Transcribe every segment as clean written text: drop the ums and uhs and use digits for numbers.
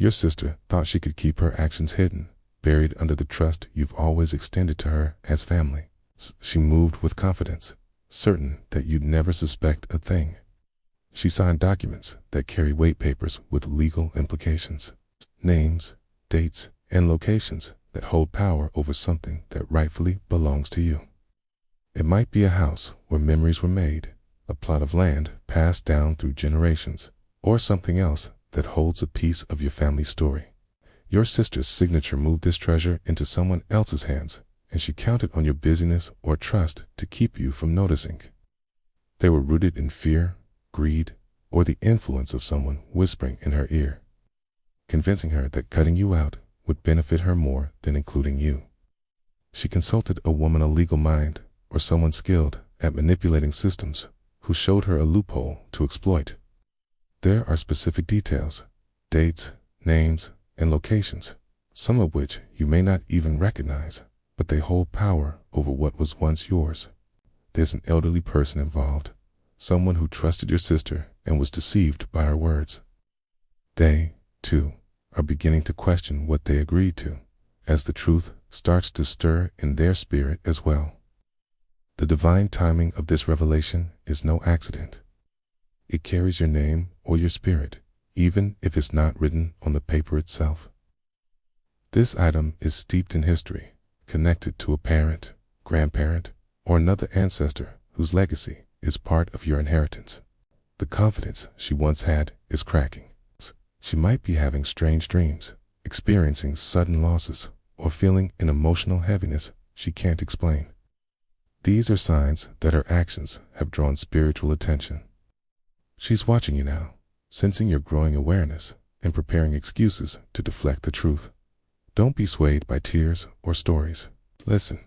Your sister thought she could keep her actions hidden, buried under the trust you've always extended to her as family. She moved with confidence, certain that you'd never suspect a thing. She signed documents that carry weight papers with legal implications, names, dates, and locations that hold power over something that rightfully belongs to you. It might be a house where memories were made, a plot of land passed down through generations, or something else that holds a piece of your family story. Your sister's signature moved this treasure into someone else's hands, and she counted on your busyness or trust to keep you from noticing. They were rooted in fear, greed, or the influence of someone whispering in her ear, convincing her that cutting you out would benefit her more than including you. She consulted a woman of legal mind or someone skilled at manipulating systems who showed her a loophole to exploit. There are specific details, dates, names, and locations, some of which you may not even recognize, but they hold power over what was once yours. There's an elderly person involved, someone who trusted your sister and was deceived by her words. They, too, are beginning to question what they agreed to, as the truth starts to stir in their spirit as well. The divine timing of this revelation is no accident. It carries your name or your spirit, even if it's not written on the paper itself. This item is steeped in history, connected to a parent, grandparent, or another ancestor whose legacy is part of your inheritance. The confidence she once had is cracking. She might be having strange dreams, experiencing sudden losses, or feeling an emotional heaviness she can't explain. These are signs that her actions have drawn spiritual attention. She's watching you now, sensing your growing awareness and preparing excuses to deflect the truth. Don't be swayed by tears or stories. Listen,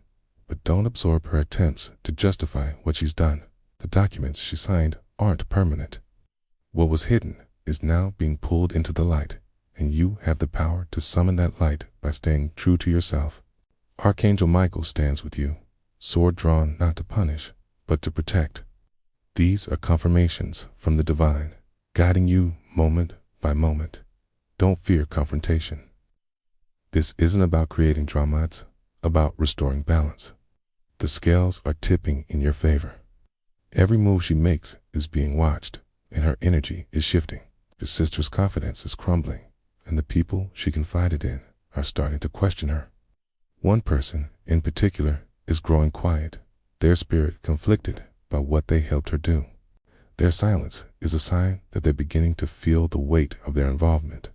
but don't absorb her attempts to justify what she's done. The documents she signed aren't permanent. What was hidden is now being pulled into the light, and you have the power to summon that light by staying true to yourself. Archangel Michael stands with you, sword drawn not to punish, but to protect. These are confirmations from the divine, guiding you moment by moment. Don't fear confrontation. This isn't about creating drama, it's about restoring balance. The scales are tipping in your favor. Every move she makes is being watched, and her energy is shifting. Your sister's confidence is crumbling, and the people she confided in are starting to question her. One person, in particular, is growing quiet, their spirit conflicted by what they helped her do. Their silence is a sign that they're beginning to feel the weight of their involvement.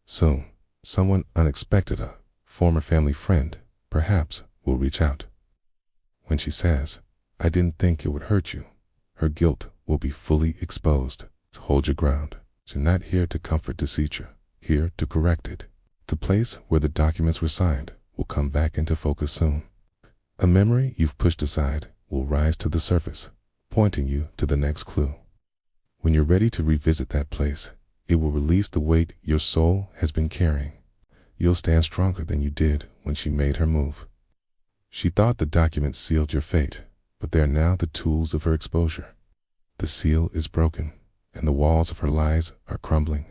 Soon, someone unexpected, a former family friend, perhaps, will reach out. When she says, "I didn't think it would hurt you," her guilt will be fully exposed. Hold your ground. You're not here to comfort deceit, you're here to correct it. The place where the documents were signed will come back into focus soon. A memory you've pushed aside will rise to the surface, pointing you to the next clue. When you're ready to revisit that place, it will release the weight your soul has been carrying. You'll stand stronger than you did when she made her move. She thought the documents sealed your fate, but they are now the tools of her exposure. The seal is broken, and the walls of her lies are crumbling.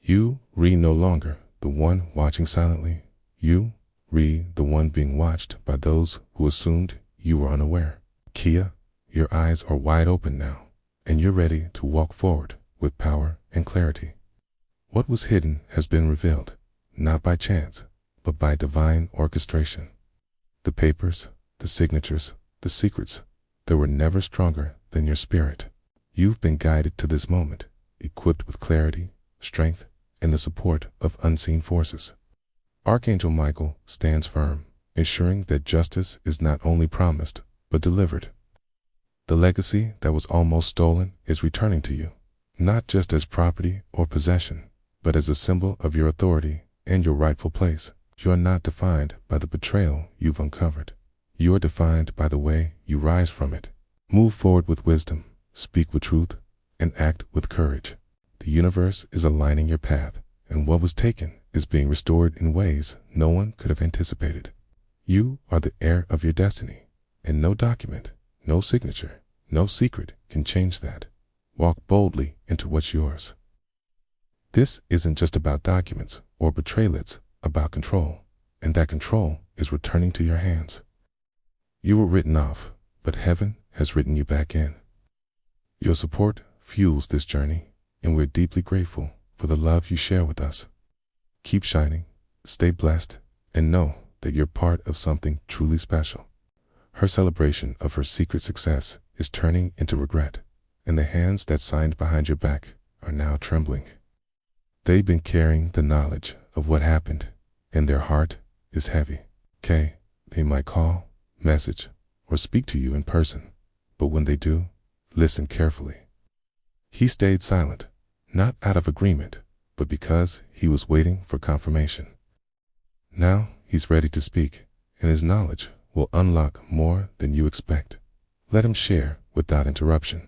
You, no longer the one watching silently. You, the one being watched by those who assumed you were unaware. Kia, your eyes are wide open now, and you're ready to walk forward with power and clarity. What was hidden has been revealed, not by chance, but by divine orchestration. The papers, the signatures, the secrets, they were never stronger than your spirit. You've been guided to this moment, equipped with clarity, strength, and the support of unseen forces. Archangel Michael stands firm, ensuring that justice is not only promised, but delivered. The legacy that was almost stolen is returning to you, not just as property or possession, but as a symbol of your authority and your rightful place. You are not defined by the betrayal you've uncovered. You are defined by the way you rise from it. Move forward with wisdom, speak with truth, and act with courage. The universe is aligning your path, and what was taken is being restored in ways no one could have anticipated. You are the heir of your destiny, and no document, no signature, no secret can change that. Walk boldly into what's yours. This isn't just about documents or betrayal, it's about control. And that control is returning to your hands. You were written off, but heaven has written you back in. Your support fuels this journey, and we're deeply grateful for the love you share with us. Keep shining, stay blessed, and know that you're part of something truly special. Her celebration of her secret success is turning into regret, and the hands that signed behind your back are now trembling. They've been carrying the knowledge of what happened, and their heart is heavy. They might call, message, or speak to you in person, but when they do, listen carefully. He stayed silent, not out of agreement, but because he was waiting for confirmation. Now he's ready to speak, and his knowledge will unlock more than you expect. Let him share without interruption.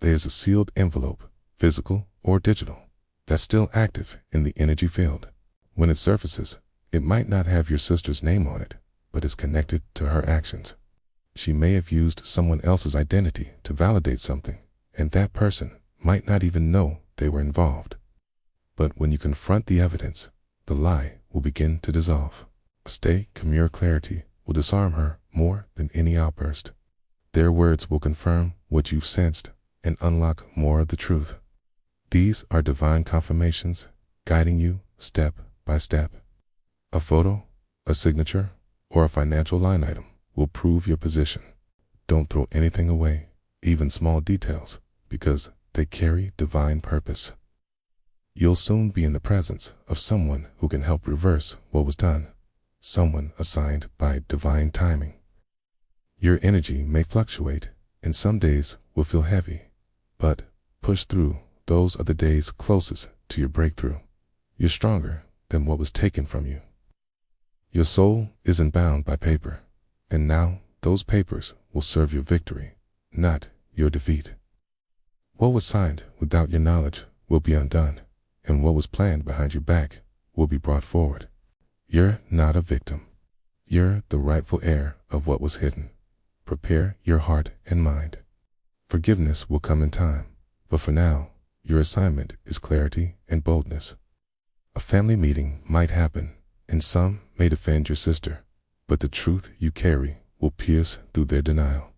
There's a sealed envelope, physical or digital, that's still active in the energy field. When it surfaces, it might not have your sister's name on it, but is connected to her actions. She may have used someone else's identity to validate something, and that person might not even know they were involved. But when you confront the evidence, the lie will begin to dissolve. A stake of mere clarity will disarm her more than any outburst. Their words will confirm what you've sensed and unlock more of the truth. These are divine confirmations guiding you step by step. A photo, a signature, or a financial line item will prove your position. Don't throw anything away, even small details, because they carry divine purpose. You'll soon be in the presence of someone who can help reverse what was done, someone assigned by divine timing. Your energy may fluctuate, and some days will feel heavy, but push through. Those are the days closest to your breakthrough. You're stronger than what was taken from you. Your soul isn't bound by paper, and now those papers will serve your victory, not your defeat. What was signed without your knowledge will be undone, and what was planned behind your back will be brought forward. You're not a victim. You're the rightful heir of what was hidden. Prepare your heart and mind. Forgiveness will come in time, but for now, your assignment is clarity and boldness. A family meeting might happen, and some may defend your sister, but the truth you carry will pierce through their denial.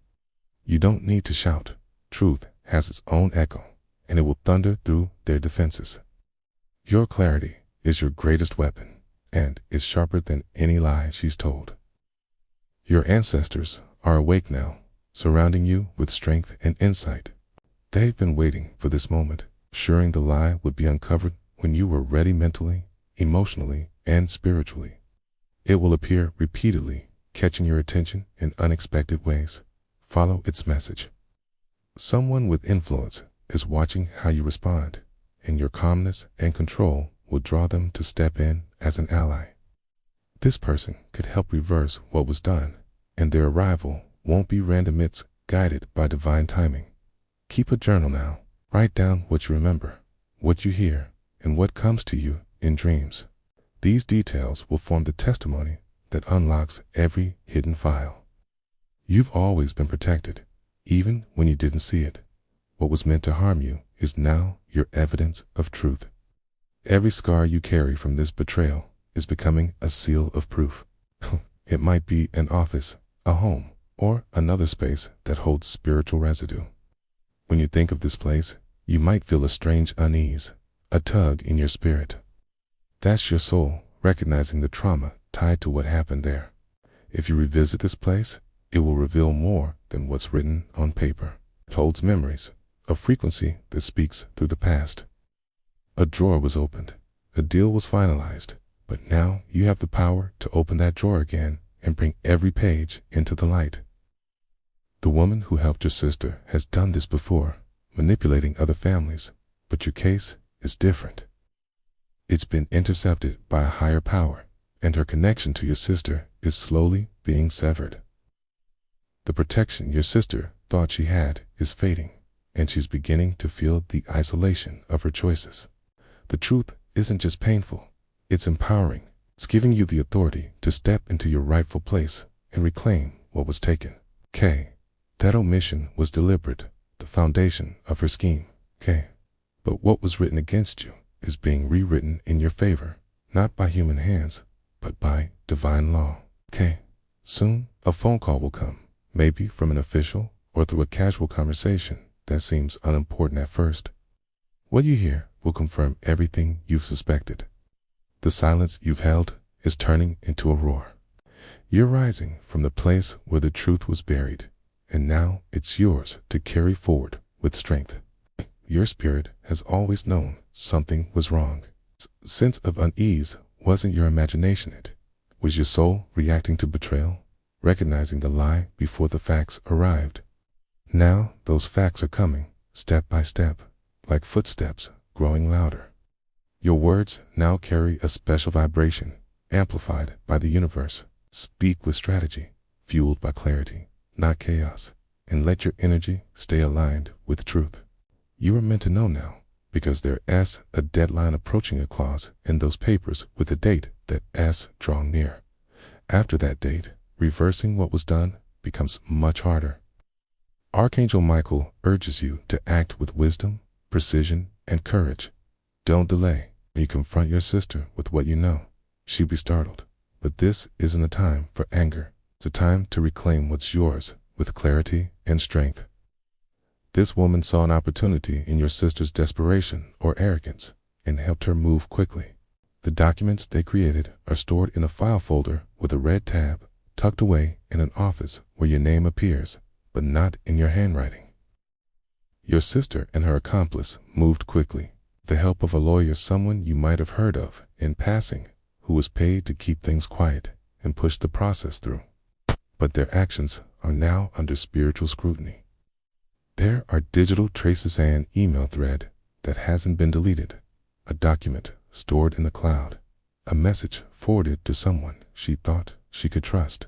You don't need to shout. Truth has its own echo, and it will thunder through their defenses. Your clarity is your greatest weapon, and is sharper than any lie she's told. Your ancestors are awake now, surrounding you with strength and insight. They've been waiting for this moment, assuring the lie would be uncovered when you were ready mentally, emotionally, and spiritually. It will appear repeatedly, catching your attention in unexpected ways. Follow its message. Someone with influence is watching how you respond, and your calmness and control will draw them to step in as an ally. This person could help reverse what was done, and their arrival won't be random, it's guided by divine timing. Keep a journal now. Write down what you remember, what you hear, and what comes to you in dreams. These details will form the testimony that unlocks every hidden file. You've always been protected, even when you didn't see it. What was meant to harm you is now your evidence of truth. Every scar you carry from this betrayal is becoming a seal of proof. It might be an office, a home, or another space that holds spiritual residue. When you think of this place, you might feel a strange unease, a tug in your spirit. That's your soul recognizing the trauma tied to what happened there. If you revisit this place, it will reveal more than what's written on paper. It holds memories, a frequency that speaks through the past. A drawer was opened, a deal was finalized, but now you have the power to open that drawer again and bring every page into the light. The woman who helped your sister has done this before, manipulating other families, but your case is different. It's been intercepted by a higher power, and her connection to your sister is slowly being severed. The protection your sister thought she had is fading, and she's beginning to feel the isolation of her choices. The truth isn't just painful, it's empowering. It's giving you the authority to step into your rightful place and reclaim what was taken. That omission was deliberate, the foundation of her scheme. But what was written against you is being rewritten in your favor, not by human hands, but by divine law. Okay, soon a phone call will come, maybe from an official or through a casual conversation that seems unimportant at first. What you hear will confirm everything you've suspected. The silence you've held is turning into a roar. You're rising from the place where the truth was buried, and now it's yours to carry forward with strength. Your spirit has always known something was wrong. Sense of unease wasn't your imagination, it was your soul reacting to betrayal, recognizing the lie before the facts arrived. Now those facts are coming, step by step, like footsteps growing louder. Your words now carry a special vibration, amplified by the universe. Speak with strategy, fueled by clarity, not chaos, and let your energy stay aligned with truth. You are meant to know now, because there is a deadline approaching a clause in those papers with a date that is drawing near. After that date, reversing what was done becomes much harder. Archangel Michael urges you to act with wisdom, precision, and courage. Don't delay. When you confront your sister with what you know, she'll be startled. But this isn't a time for anger. It's a time to reclaim what's yours with clarity and strength. This woman saw an opportunity in your sister's desperation or arrogance and helped her move quickly. The documents they created are stored in a file folder with a red tab, tucked away in an office where your name appears, but not in your handwriting. Your sister and her accomplice moved quickly. The help of a lawyer, someone you might have heard of in passing, who was paid to keep things quiet and push the process through. But their actions are now under spiritual scrutiny. There are digital traces and email thread that hasn't been deleted, a document stored in the cloud, a message forwarded to someone she thought she could trust.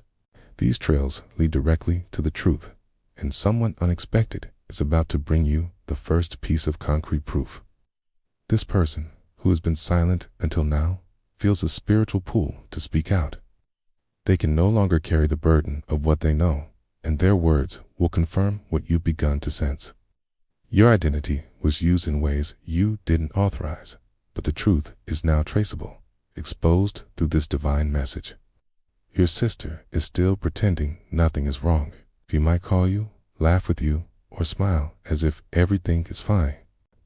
These trails lead directly to the truth, and someone unexpected is about to bring you the first piece of concrete proof. This person, who has been silent until now, feels a spiritual pull to speak out. They can no longer carry the burden of what they know, and their words will confirm what you've begun to sense. Your identity was used in ways you didn't authorize, but the truth is now traceable, exposed through this divine message. Your sister is still pretending nothing is wrong. She might call you, laugh with you, or smile as if everything is fine.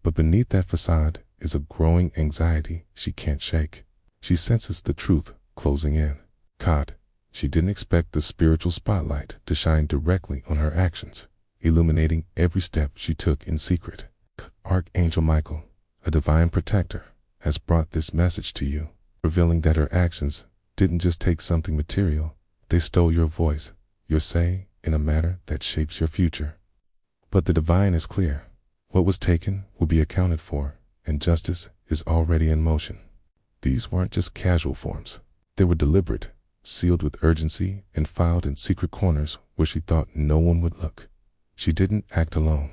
But beneath that facade is a growing anxiety she can't shake. She senses the truth closing in. Caught, she didn't expect the spiritual spotlight to shine directly on her actions, illuminating every step she took in secret. Archangel Michael, a divine protector, has brought this message to you, revealing that her actions didn't just take something material, they stole your voice, your say in a matter that shapes your future. But the divine is clear. What was taken will be accounted for, and justice is already in motion. These weren't just casual forms. They were deliberate, sealed with urgency, and filed in secret corners where she thought no one would look. She didn't act alone.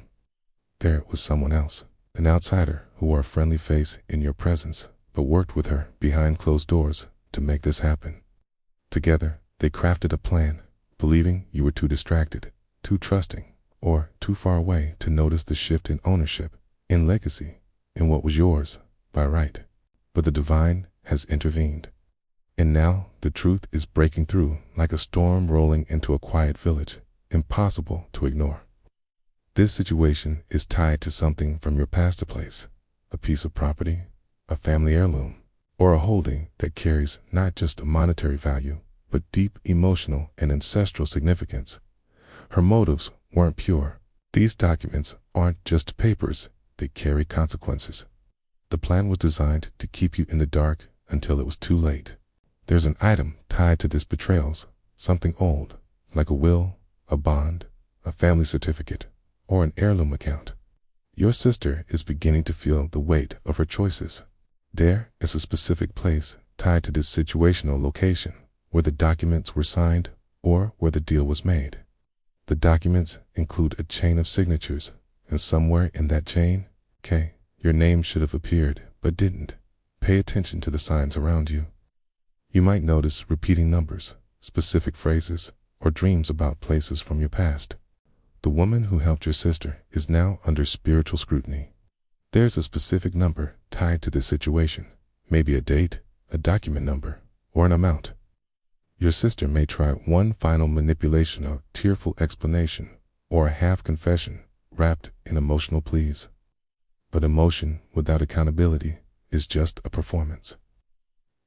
There was someone else, an outsider who wore a friendly face in your presence, but worked with her behind closed doors to make this happen. Together, they crafted a plan, believing you were too distracted, too trusting, or too far away to notice the shift in ownership, in legacy, in what was yours by right. But the divine has intervened. And now the truth is breaking through like a storm rolling into a quiet village, impossible to ignore. This situation is tied to something from your past place, a piece of property, a family heirloom, or a holding that carries not just a monetary value, but deep emotional and ancestral significance. Her motives weren't pure. These documents aren't just papers, they carry consequences. The plan was designed to keep you in the dark until it was too late. There's an item tied to this betrayal, something old, like a will, a bond, a family certificate, or an heirloom account. Your sister is beginning to feel the weight of her choices. There is a specific place tied to this situational location, where the documents were signed or where the deal was made. The documents include a chain of signatures, and somewhere in that chain, your name should have appeared, but didn't. Pay attention to the signs around you. You might notice repeating numbers, specific phrases, or dreams about places from your past. The woman who helped your sister is now under spiritual scrutiny. There's a specific number tied to this situation, maybe a date, a document number, or an amount. Your sister may try one final manipulation, a tearful explanation, or a half confession wrapped in emotional pleas. But emotion without accountability is just a performance.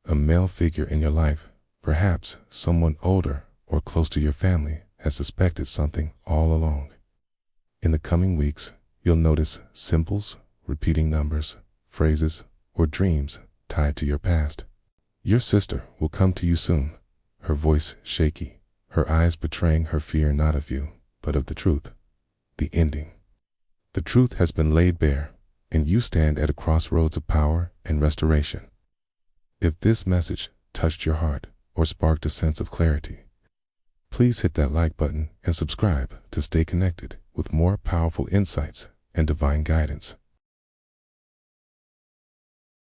A male figure in your life, perhaps someone older or close to your family, has suspected something all along. In the coming weeks, you'll notice symbols, repeating numbers, phrases, or dreams tied to your past. Your sister will come to you soon, her voice shaky, her eyes betraying her fear not of you, but of the truth. The ending. The truth has been laid bare, and you stand at a crossroads of power and restoration. If this message touched your heart or sparked a sense of clarity, please hit that like button and subscribe to stay connected with more powerful insights and divine guidance.